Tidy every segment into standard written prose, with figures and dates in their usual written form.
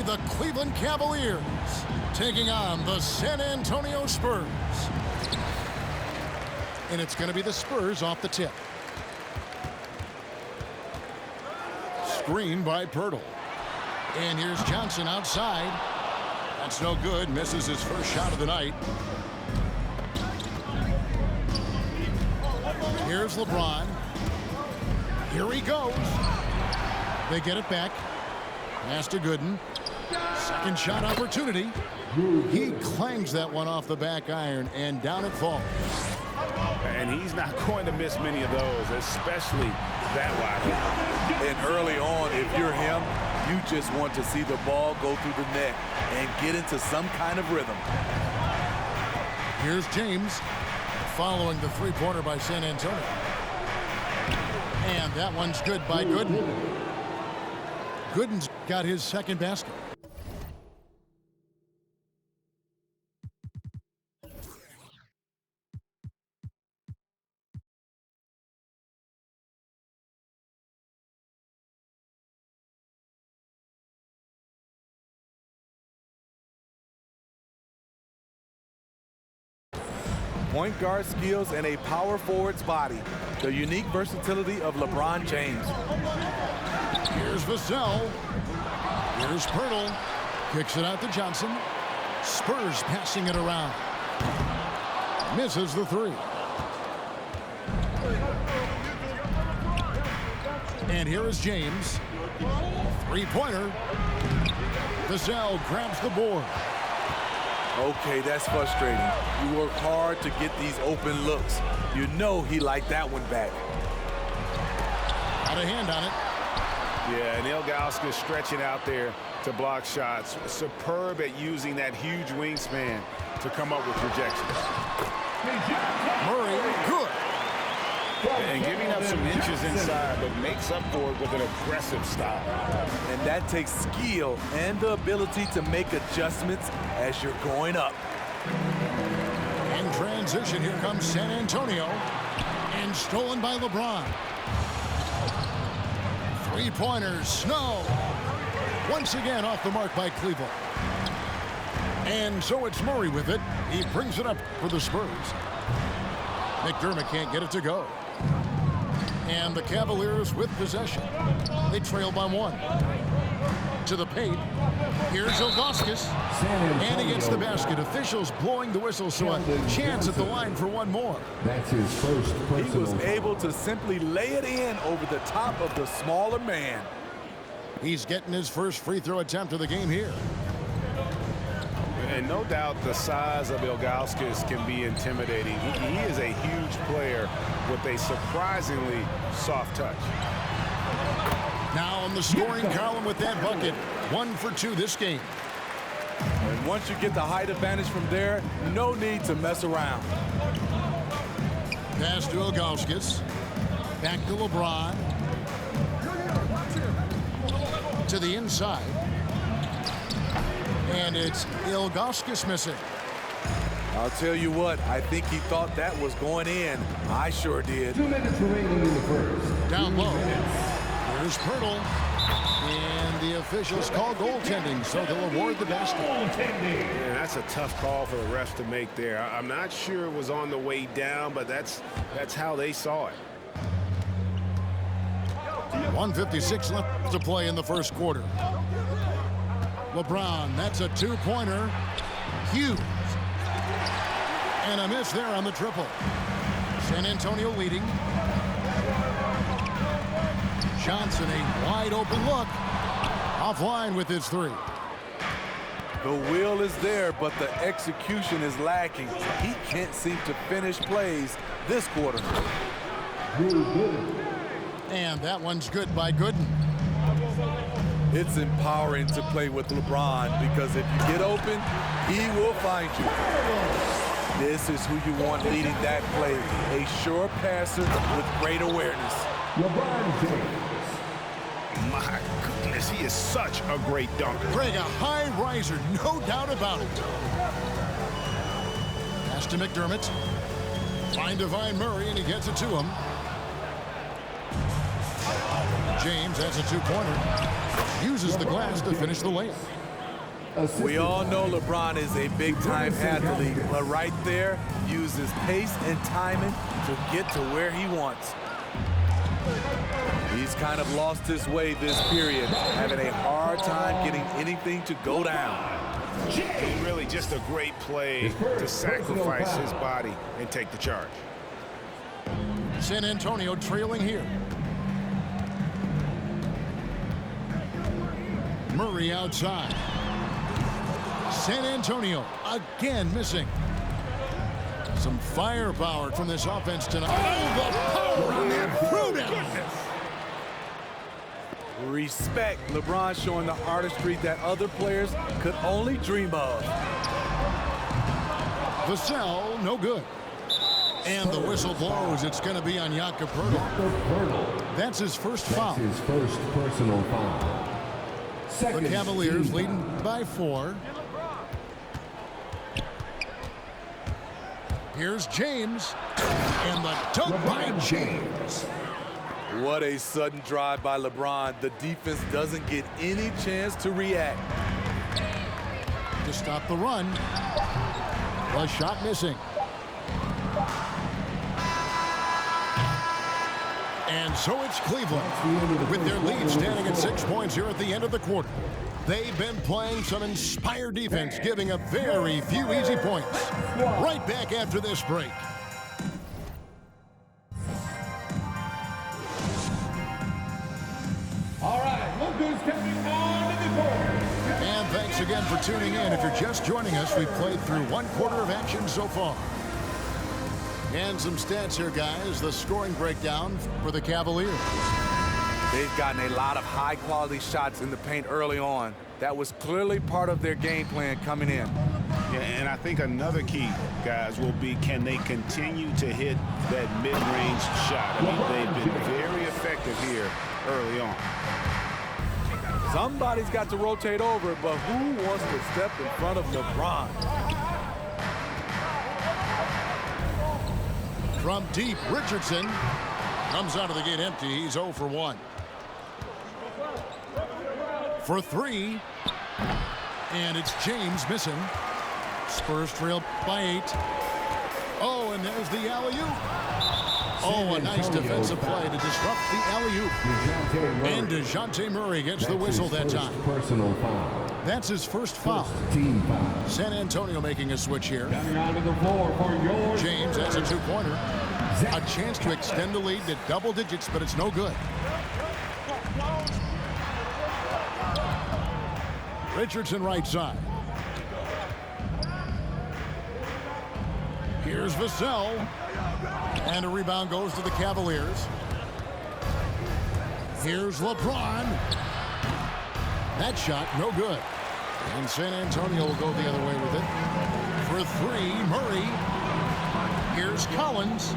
be the Cleveland Cavaliers taking on the San Antonio Spurs. And it's going to be the Spurs off the tip. Screen by Pirtle. And here's Johnson outside. That's no good. Misses his first shot of the night. Here's LeBron. Here he goes. They get it back. Pass to Gooden. Second shot opportunity. He clangs that one off the back iron, and down it falls. And he's not going to miss many of those, especially that wide. And early on, if you're him, you just want to see the ball go through the net and get into some kind of rhythm. Here's James following the three-pointer by San Antonio. And that one's good by Gooden. Gooden's got his second basket. Point guard skills and a power forward's body. The unique versatility of LeBron James. Here's Vassell. Here's Pirtle. Kicks it out to Johnson. Spurs passing it around. Misses the three. And here is James. Three-pointer. Vassell grabs the board. Okay, that's frustrating. You work hard to get these open looks. You know he liked that one back. Got a hand on it. Yeah, and Ilgauskas stretching out there to block shots. Superb at using that huge wingspan to come up with rejections. Murray, good. And giving up some inches inside, but makes up for it with an aggressive style. And that takes skill and the ability to make adjustments as you're going up. In transition, here comes San Antonio. And stolen by LeBron. Three-pointers, Snow. Once again off the mark by Cleveland. And so it's Murray with it. He brings it up for the Spurs. McDermott can't get it to go. And the Cavaliers with possession. They trail by one. To the paint. Here's Ilgauskas. And he gets the basket. Officials blowing the whistle, so a chance at the line for one more. That's his first personal. He was able to simply lay it in over the top of the smaller man. He's getting his first free throw attempt of the game here. And no doubt the size of Ilgauskas can be intimidating. He is a huge player with a surprisingly soft touch. Now on the scoring column with that bucket. 1 for 2 this game. And once you get the height advantage from there, no need to mess around. Pass to Ilgauskas. Back to LeBron. To the inside. And it's Ilgauskas missing. I'll tell you what, I think he thought that was going in. I sure did. 2 minutes remaining in the first. Down low. Here's Pirtle. And the officials call goaltending, so they'll award the basket. Yeah, that's a tough call for the refs to make there. I'm not sure it was on the way down, but that's how they saw it. 1:56 left to play in the first quarter. LeBron, that's a two-pointer. Huge. And a miss there on the triple. San Antonio leading. Johnson, a wide open look. Offline with his three. The will is there, but the execution is lacking. He can't seem to finish plays this quarter. And that one's good by Gooden. It's empowering to play with LeBron because if you get open, he will find you. This is who you want leading that play. A sure passer with great awareness. LeBron James. My goodness, he is such a great dunker. Greg, a high riser, no doubt about it. Pass to McDermott. Find Devine Murray, and he gets it to him. James has a two-pointer. Uses the glass to finish the layup. We all know LeBron is a big-time athlete, but right there, uses pace and timing to get to where he wants. He's kind of lost his way this period, having a hard time getting anything to go down. Really just a great play to sacrifice his body and take the charge. San Antonio trailing here. Murray outside. San Antonio again missing. Some firepower from this offense tonight. Oh, the power on that throwdown. Respect. LeBron showing the artistry that other players could only dream of. Vassell, no good. And the whistle blows. It's going to be on Jakob Poeltl. That's his first foul. That's his first personal foul. The Cavaliers leading by 4. Here's James. And the dunk by James. What a sudden drive by LeBron. The defense doesn't get any chance to react. To stop the run. A shot missing. And so it's Cleveland with their lead standing at 6 points here at the end of the quarter. They've been playing some inspired defense, giving up very few easy points. Right back after this break. All right, look who's coming on to the court. And thanks again for tuning in. If you're just joining us, we've played through 1 quarter of action so far. And some stats here, guys. The scoring breakdown for the Cavaliers. They've gotten a lot of high-quality shots in the paint early on. That was clearly part of their game plan coming in. Yeah, and I think another key, guys, will be can they continue to hit that mid-range shot? I mean, they've been very effective here early on. Somebody's got to rotate over, but who wants to step in front of LeBron? From deep, Richardson comes out of the gate empty. He's 0 for 1. For 3. And it's James missing. Spurs trail by 8. Oh, and there's the alley-oop. Oh, a nice defensive play to disrupt the alley-oop. And DeJounte Murray gets the whistle that time. Personal foul. That's his first foul. Team foul. San Antonio making a switch here. Coming onto the floor for your James has a 2-pointer. A chance to extend the lead to double digits, but it's no good. Richardson right side. Here's Vassell. And a rebound goes to the Cavaliers. Here's LeBron. That shot, no good. And San Antonio will go the other way with it. For 3, Murray. Here's Collins.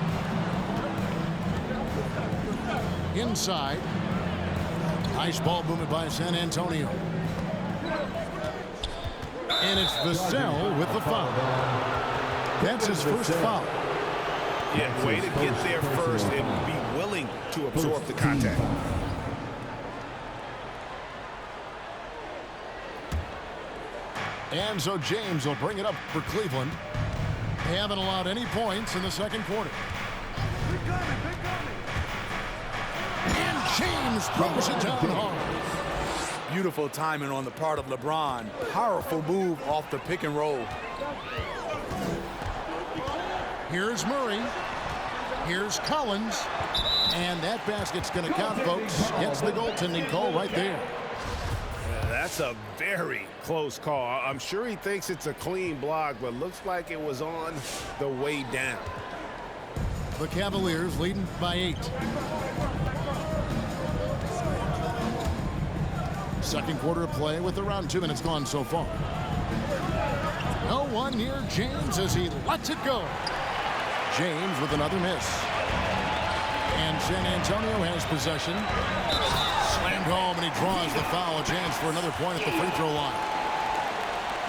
Inside. Nice ball movement by San Antonio. And it's Vassell with the foul. That's his first foul. Yeah, way to get there first and be willing to absorb the contact. And so James will bring it up for Cleveland. They haven't allowed any points in the second quarter. And James throws it down hard. Beautiful timing on the part of LeBron. Powerful move off the pick and roll. Here's Murray. Here's Collins. And that basket's going to count, folks. Gets the goaltending call right there. That's a very close call. I'm sure he thinks it's a clean block, but looks like it was on the way down. The Cavaliers leading by 8. Second quarter of play with around 2 minutes gone so far. No one near James as he lets it go. James with another miss. And San Antonio has possession. Slammed home, and he draws the foul. A chance for another point at the free throw line.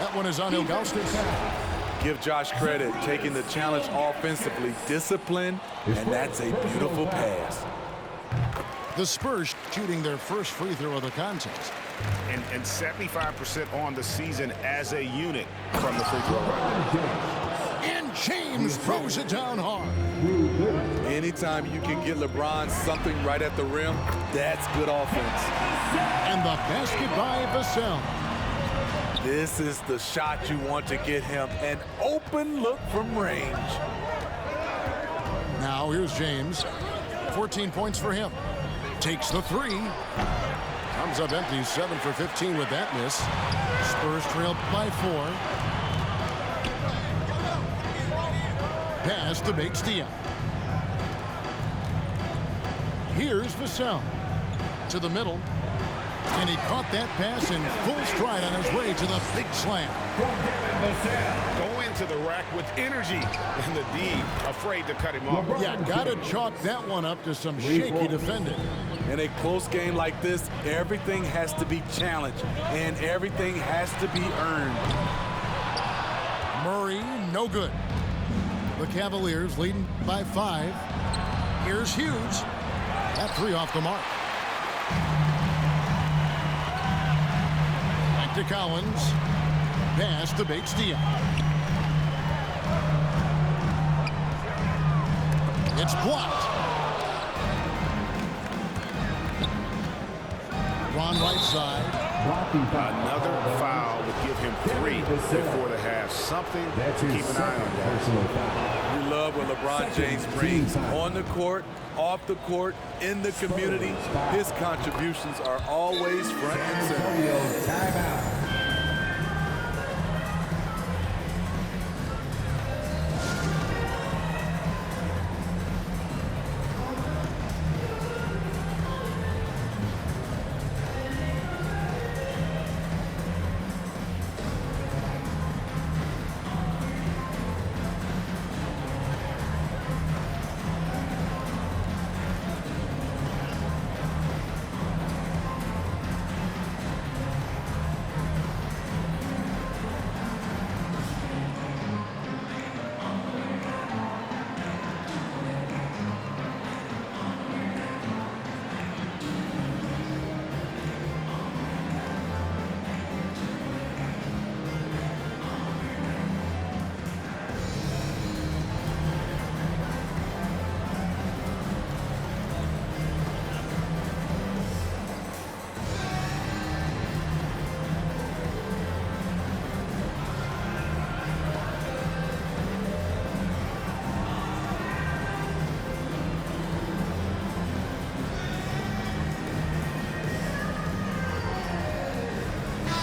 That one is on Ilgauskas. Give Josh credit, taking the challenge offensively, discipline, and that's a beautiful pass. The Spurs shooting their first free throw of the contest. and 75% on the season as a unit from the free throw line. And James throws it down hard. Anytime you can get LeBron something right at the rim, that's good offense. And the basket by Vassell. This is the shot you want to get him, an open look from range. Now here's James. 14 points for him. Takes the three. Comes up empty, 7 for 15 with that miss. Spurs trail by 4. Pass to Bakes Diop. Here's Vassell to the middle. And he caught that pass in full stride on his way to the big slam. Go into the rack with energy, and the D afraid to cut him off. Yeah, got to chalk that one up to some shaky defending. In a close game like this, everything has to be challenged, and everything has to be earned. Murray, no good. The Cavaliers leading by 5. Here's Hughes. That three off the mark. Back to Collins. Pass to Bakes Diop. It's blocked. Ron right side. Another foul would give him 3 before the half. Something to keep an eye on, guys. We love what LeBron James brings on the court, off the court, in the community. His contributions are always front and center. Timeout.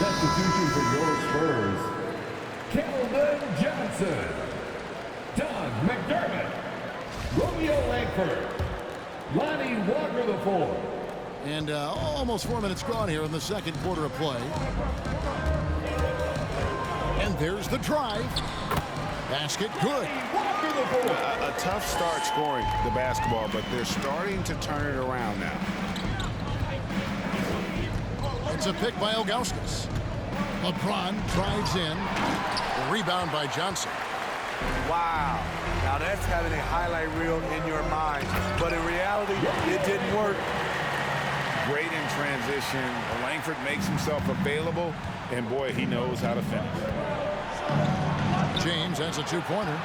Substitution for your Spurs. Keldon Johnson. Doug McDermott. Romeo Langford. Lonnie Walker IV. And almost 4 minutes gone here in the second quarter of play. And there's the drive. Basket good. A tough start scoring the basketball, but they're starting to turn it around now. It's a pick by Ilgauskas. LeBron drives in. The rebound by Johnson. Wow. Now that's having a highlight reel in your mind. But in reality, it didn't work. Great in transition. Langford makes himself available, and boy, he knows how to finish. James has a two-pointer.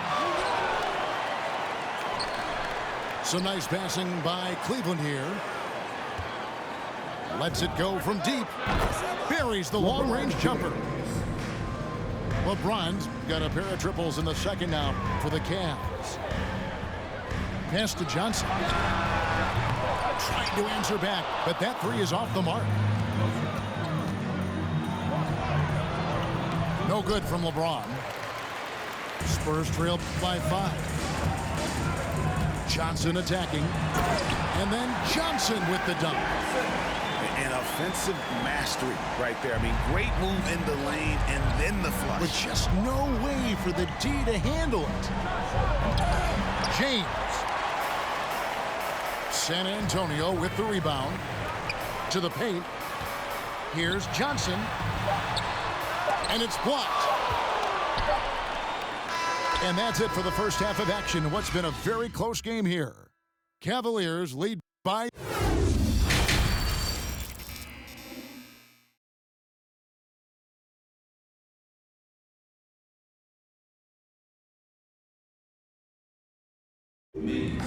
Some nice passing by Cleveland here. Lets it go from deep. Buries the long-range jumper. LeBron's got a pair of triples in the second now for the Cavs. Pass to Johnson. Trying to answer back, but that three is off the mark. No good from LeBron. Spurs trail by 5. Johnson attacking. And then Johnson with the dunk. An offensive mastery right there. I mean, great move in the lane and then the flush. With just no way for the D to handle it. James. San Antonio with the rebound. To the paint. Here's Johnson. And it's blocked. And that's it for the first half of action in what's been a very close game here. Cavaliers lead by And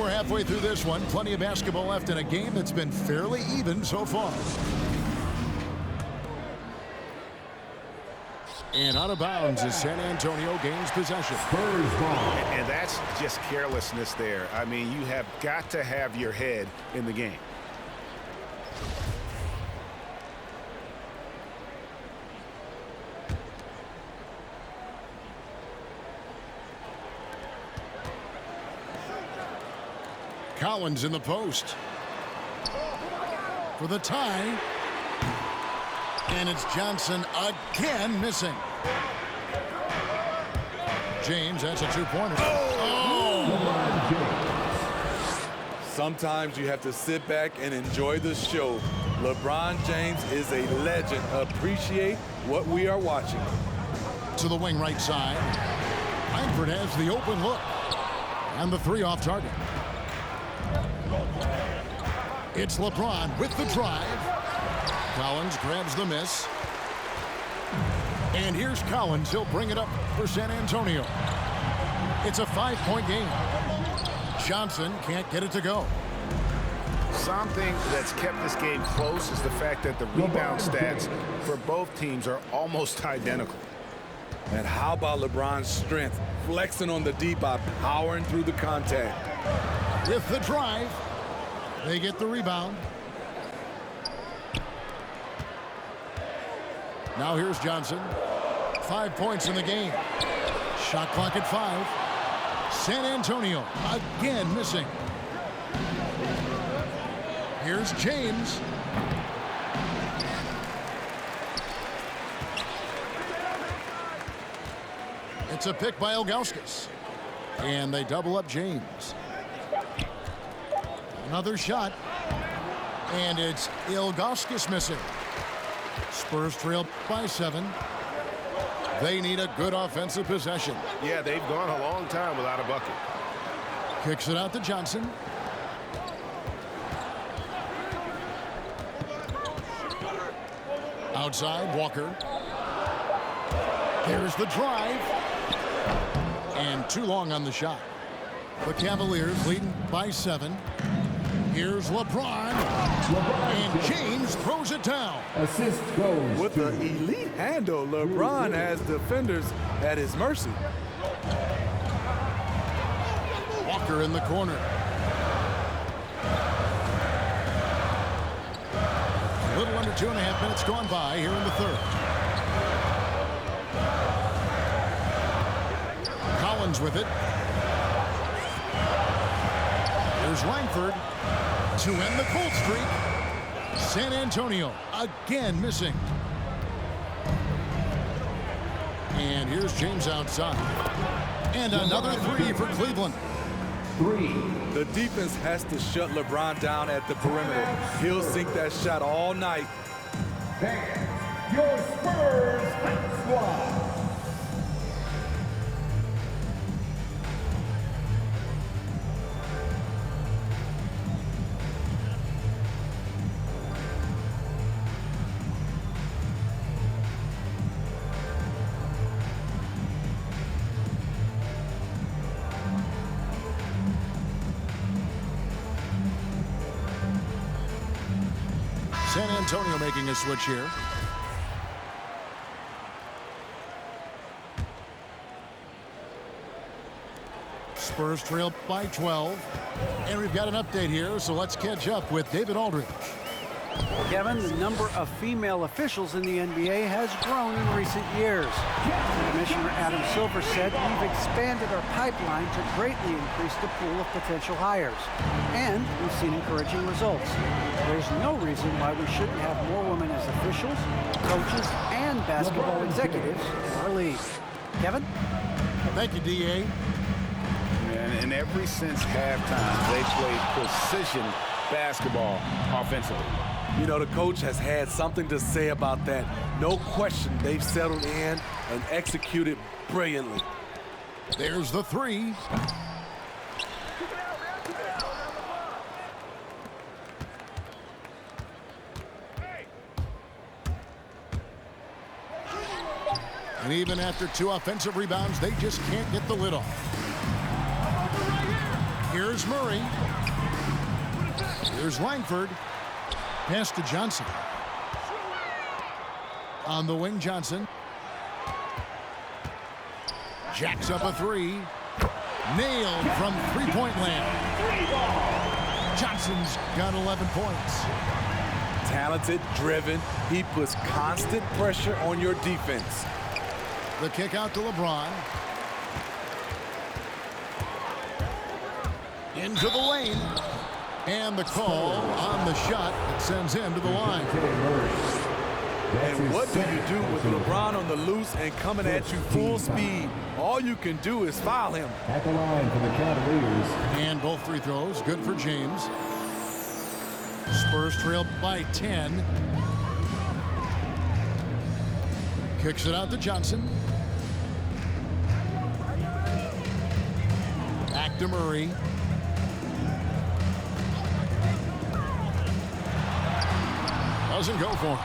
we're halfway through this one. Plenty of basketball left in a game that's been fairly even so far. And out of bounds as San Antonio gains possession. And that's just carelessness there. I mean, you have got to have your head in the game. Collins in the post for the tie. And it's Johnson again missing. James, that's a two-pointer. Sometimes you have to sit back and enjoy the show. LeBron James is a legend. Appreciate what we are watching. To the wing right side. Langford has the open look. And the three off target. It's LeBron with the drive. Collins grabs the miss. And here's Collins. He'll bring it up for San Antonio. It's a 5-point game. Johnson can't get it to go. Something that's kept this game close is the fact that the rebound stats for both teams are almost identical. And how about LeBron's strength, flexing on the D by powering through the contact. With the drive, they get the rebound. Now here's Johnson. 5 points in the game. Shot clock at 5. San Antonio again missing. Here's James. It's a pick by Ilgauskas. And they double up James. Another shot. And it's Ilgauskas missing. Spurs trail by 7. They need a good offensive possession. Yeah, they've gone a long time without a bucket. Kicks it out to Johnson. Outside, Walker. There's the drive. And too long on the shot. The Cavaliers leading by 7. Here's LeBron. And James throws it down. Assist goes With the elite handle, LeBron has defenders at his mercy. Walker in the corner. A little under 2.5 minutes gone by here in the third. Collins with it. Here's Langford to end the cold streak. San Antonio again missing. And here's James outside. And another three for Cleveland. 3. The defense has to shut LeBron down at the perimeter. He'll sink that shot all night. Fans, your Spurs squad. San Antonio making a switch here. Spurs trail by 12. And we've got an update here, so let's catch up with David Aldridge. Kevin, the number of female officials in the NBA has grown in recent years. Commissioner Adam Silver said we've expanded our pipeline to greatly increase the pool of potential hires. And we've seen encouraging results. There's no reason why we shouldn't have more women as officials, coaches, and basketball executives in our league. Kevin? Thank you, D.A. And ever since halftime, they played precision basketball offensively. You know, the coach has had something to say about that. No question, they've settled in and executed brilliantly. There's the three. And even after 2 offensive rebounds, they just can't get the lid off. Here's Murray. Here's Langford. Pass to Johnson. On the wing, Johnson. Jacks up a three. Nailed from three-point land. Johnson's got 11 points. Talented, driven. He puts constant pressure on your defense. The kick out to LeBron. Into the lane. And the call on the shot that sends him to the line. And what do you do with LeBron on the loose and coming at you full speed? All you can do is foul him. At the line for the Cavaliers. And both free throws, good for James. Spurs trail by 10. Kicks it out to Johnson. Back to Murray. Doesn't go for him.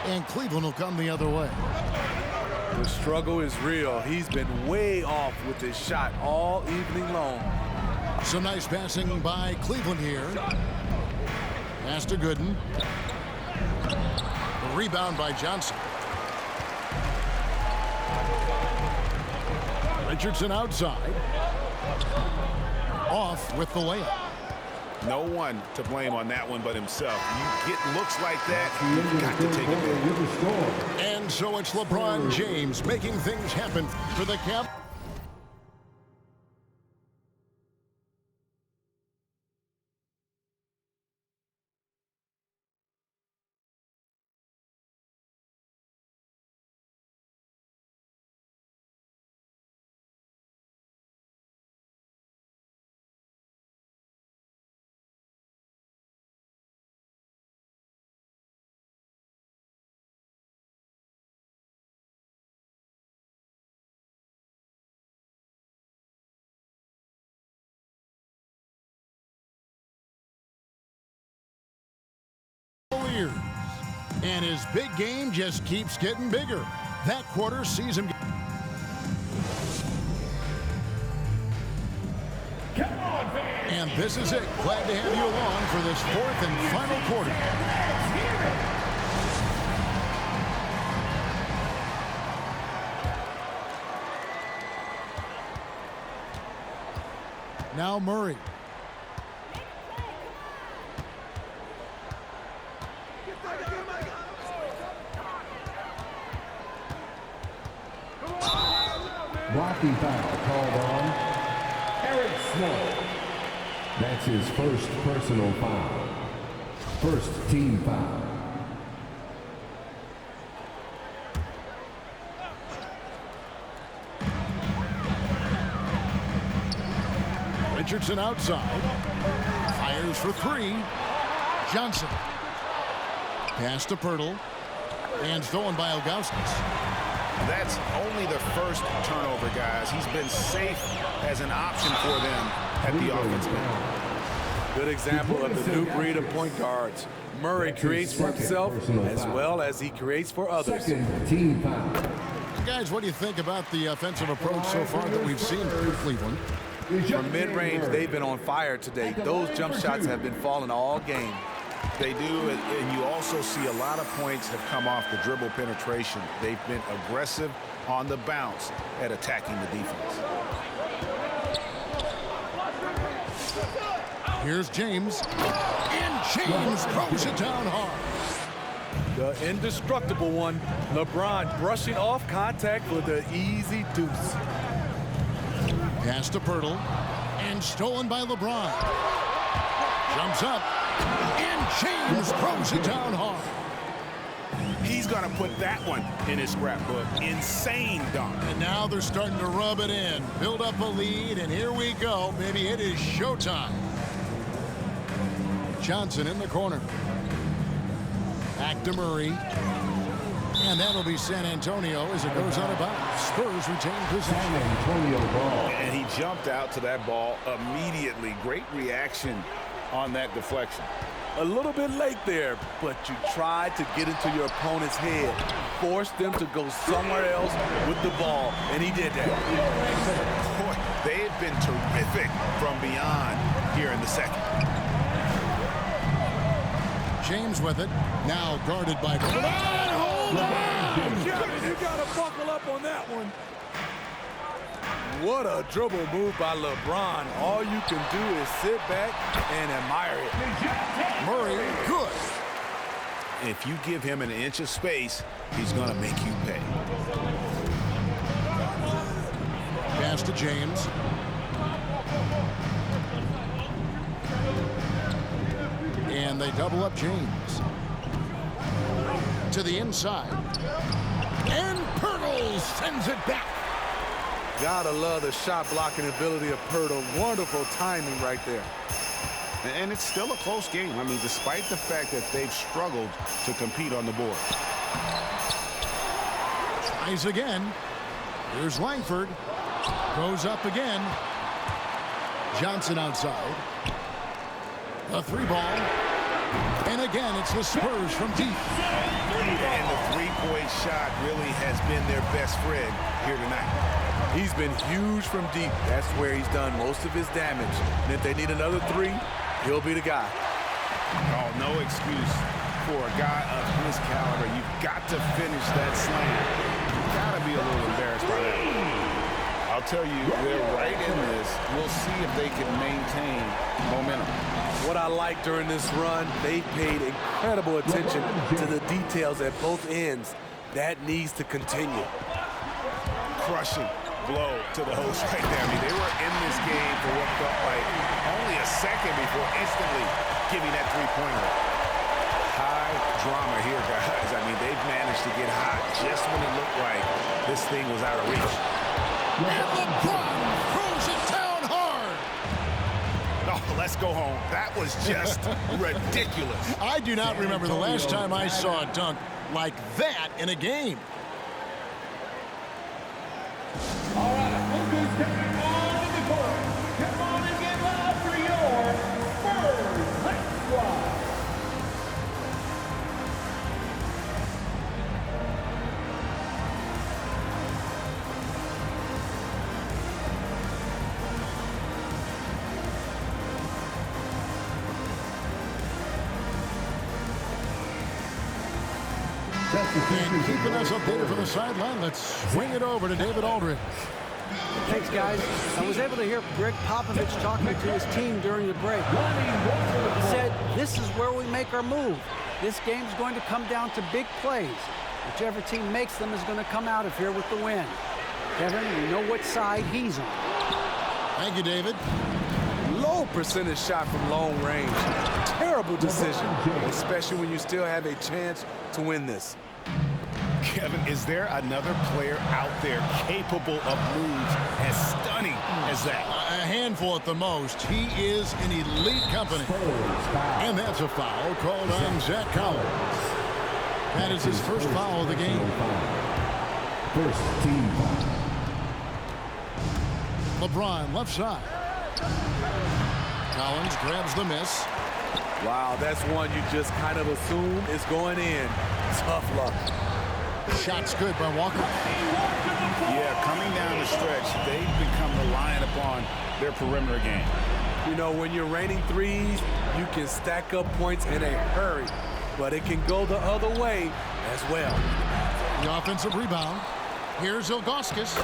And Cleveland will come the other way. The struggle is real. He's been way off with his shot all evening long. Some nice passing by Cleveland here. Pass to Gooden. The rebound by Johnson. Richardson outside. Off with the layup. No one to blame on that one but himself. You get looks like that, you've got to take it. And so it's LeBron James making things happen for the Cavs. And his big game just keeps getting bigger. That quarter sees him. And this is it. Glad to have you along for this fourth and final quarter. Now Murray. Blocking foul called on Eric Snow. That's his first personal foul. First team foul. Richardson outside. Fires for three. Johnson. Pass to Pirtle. And stolen by Ilgauskas. That's only the first turnover, guys. He's been safe as an option for them at the offensive end. Good example of the new breed of point guards. Murray creates for himself as well as he creates for others. Second team foul. Guys, what do you think about the offensive approach so far that we've seen for Cleveland? From mid-range, they've been on fire today. Those jump shots have been falling all game. They do, and you also see a lot of points have come off the dribble penetration. They've been aggressive on the bounce at attacking the defense. Here's James. And James throws it down hard. The indestructible one, LeBron brushing off contact for the easy deuce. Pass to Pirtle. And stolen by LeBron. Jumps up. And James throws it down hard. He's going to put that one in his scrapbook. Insane dunk. And now they're starting to rub it in. Build up a lead, and here we go. Maybe it is showtime. Johnson in the corner. Back to Murray. And that'll be San Antonio as it goes out of bounds. Spurs retain possession. San Antonio ball. And he jumped out to that ball immediately. Great reaction on that deflection. A little bit late there, but you tried to get into your opponent's head. Force them to go somewhere else with the ball, and he did that. Boy, They have been terrific from beyond here in the second. James with it. Now guarded by LeBron. Hold on! You got to buckle up on that one. What a dribble move by LeBron. All you can do is sit back and admire it. Murray, good. If you give him an inch of space, he's going to make you pay. Pass to James. And they double up James. To the inside. And Pirtle sends it back. Gotta love the shot blocking ability of Pirtle. Wonderful timing right there. And it's still a close game. I mean, despite the fact that they've struggled to compete on the board. Tries again. Here's Langford. Goes up again. Johnson outside. A three ball. And again, it's the Spurs from deep. And the three-point shot really has been their best friend here tonight. He's been huge from deep. That's where he's done most of his damage. And if they need another three, he'll be the guy. Oh, no excuse for a guy of his caliber. You've got to finish that slam. You've got to be a little embarrassed by that. I'll tell you, they're right in this. We'll see if they can maintain momentum. What I like during this run, they paid incredible attention to the details at both ends. That needs to continue. Crushing blow to the host right there. I mean, they were in this game for what felt like only a second before instantly giving that three-pointer. High drama here, guys. I mean, they've managed to get hot just when it looked like this thing was out of reach. And LeBron throws it down hard. Oh, let's go home. That was just ridiculous. I do not remember the last time I saw a dunk like that in a game. All right, look who's stepping onto the court. Come on and get loud for your Spurs High Squad. And keeping us updated from the sideline, let's swing it over to David Aldridge. Thanks, guys. I was able to hear Greg Popovich talking to his team during the break. He said, this is where we make our move. This game's going to come down to big plays. Whichever team makes them is going to come out of here with the win. Kevin, we know what side he's on. Thank you, David. Low percentage shot from long range. Terrible decision, especially when you still have a chance to win this. Kevin, is there another player out there capable of moves as stunning as that? A handful at the most. He is in elite company. And that's a foul called on Zach Collins. That is his first foul of the game. First team foul. LeBron left side. Collins grabs the miss. Wow, that's one you just kind of assume is going in. Tough luck. Shot's good by Walker. Yeah, coming down the stretch, they've become reliant upon their perimeter game. You know, when you're raining threes, you can stack up points in a hurry, but it can go the other way as well. The offensive rebound. Here's Ilgauskas,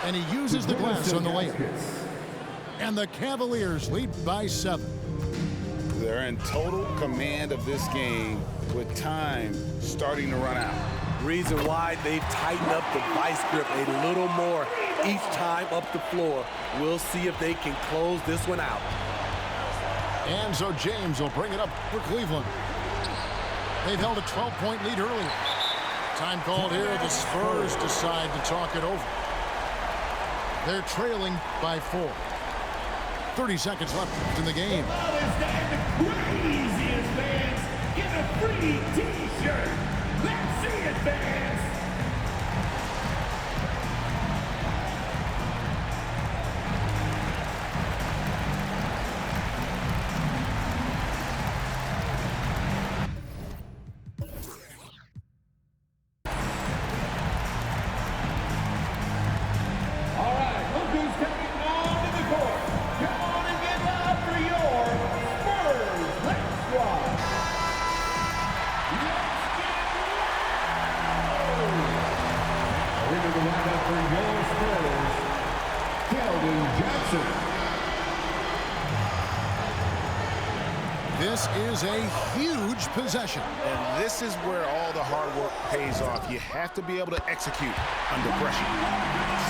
and he uses the glass on the layup. And the Cavaliers lead by 7. They're in total command of this game with time starting to run out. Reason why they've tightened up the vice grip a little more each time up the floor. We'll see if they can close this one out. And so James will bring it up for Cleveland. They've held a 12-point lead earlier. Time called here. The Spurs decide to talk it over. They're trailing by 4. 30 seconds left in the game. The craziest fans get a free T-shirt. Let's see it, fans. All right, look who's coming on the lineup for your Spurs, Keldon Johnson. This is a huge possession. And this is where all the hard work pays off. You have to be able to execute under pressure.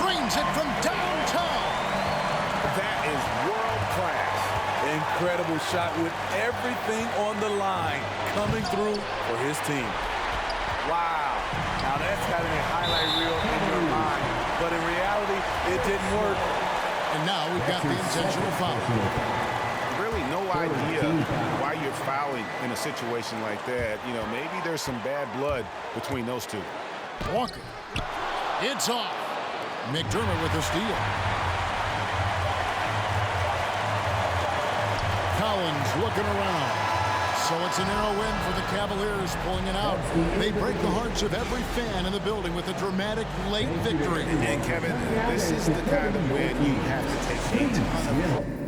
Drains it from downtown. That is world class. Incredible shot with everything on the line coming through for his team. Wow. Now that's having a highlight reel in your mind. But in reality, it didn't work. And now we've got the intentional foul. Really no idea why you're fouling in a situation like that. You know, maybe there's some bad blood between those two. Walker. It's off. McDermott with the steal. Collins looking around. So it's a narrow win for the Cavaliers, pulling it out. They break the hearts of every fan in the building with a dramatic late victory. And Kevin, this is the kind of win you have to take 8 on the